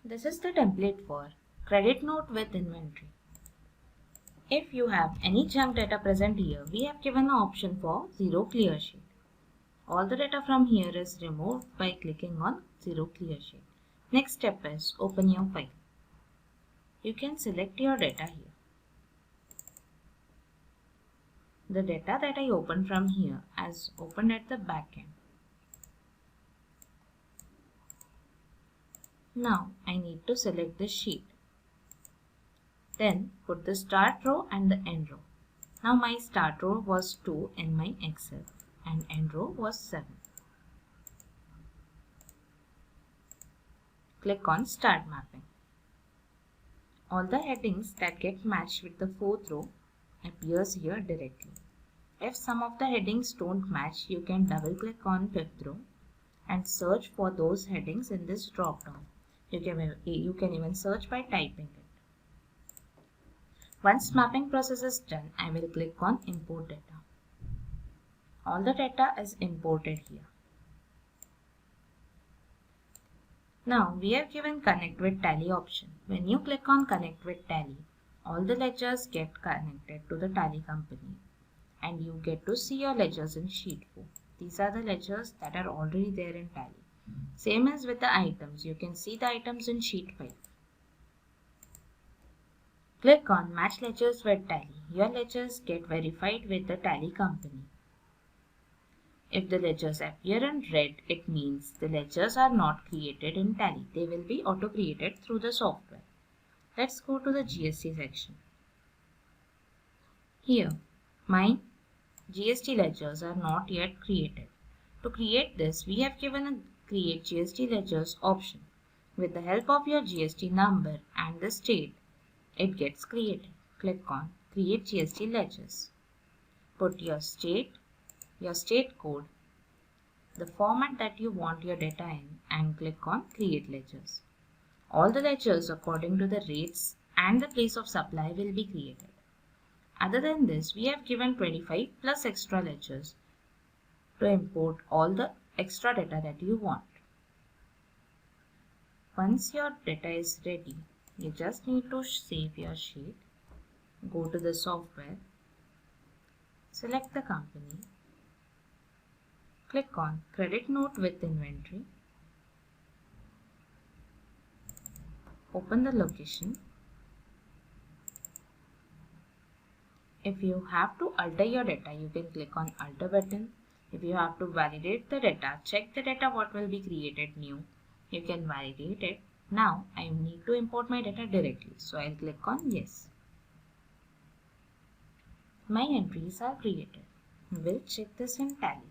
This is the template for credit note with inventory. If you have any junk data present here, we have given an option for zero clear sheet. All the data from here is removed by clicking on zero clear sheet. Next step is open your file. You can select your data here. The data that I opened from here is opened at the back end. Now I need to select the sheet. Then put the start row and the end row. Now my start row was 2 in my Excel and end row was 7. Click on Start Mapping. All the headings that get matched with the 4th row appears here directly. If some of the headings don't match, you can double click on 5th row and search for those headings in this drop down. You can even search by typing it. Once mapping process is done, I will click on Import Data. All the data is imported here. Now we are given Connect with Tally option. When you click on Connect with Tally, all the ledgers get connected to the Tally company and you get to see your ledgers in Sheet 4. These are the ledgers that are already there in Tally. Same as with the items, you can see the items in Sheet 5. Click on Match Ledgers with Tally. Your ledgers get verified with the Tally company. If the ledgers appear in red, it means the ledgers are not created in Tally. They will be auto-created through the software. Let's go to the GST section. Here, my GST ledgers are not yet created. To create this, we have given a Create GST Ledgers option. With the help of your GST number and the state, it gets created. Click on Create GST Ledgers. Put your state code, the format that you want your data in, and click on Create Ledgers. All the ledgers according to the rates and the place of supply will be created. Other than this, we have given 25 plus extra ledgers to import all the extra data that you want. Once your data is ready, you just need to save your sheet, go to the software, select the company, click on Credit Note with Inventory, open the location. If you have to alter your data, you can click on Alter button. If you have to validate the data, check the data what will be created new. You can validate it. Now I need to import my data directly, so I'll click on Yes. My entries are created. We'll check this in Tally.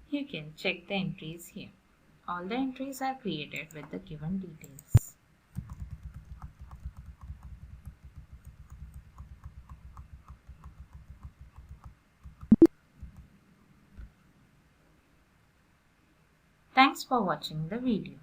You can check the entries here. All the entries are created with the given details. Thanks for watching the video.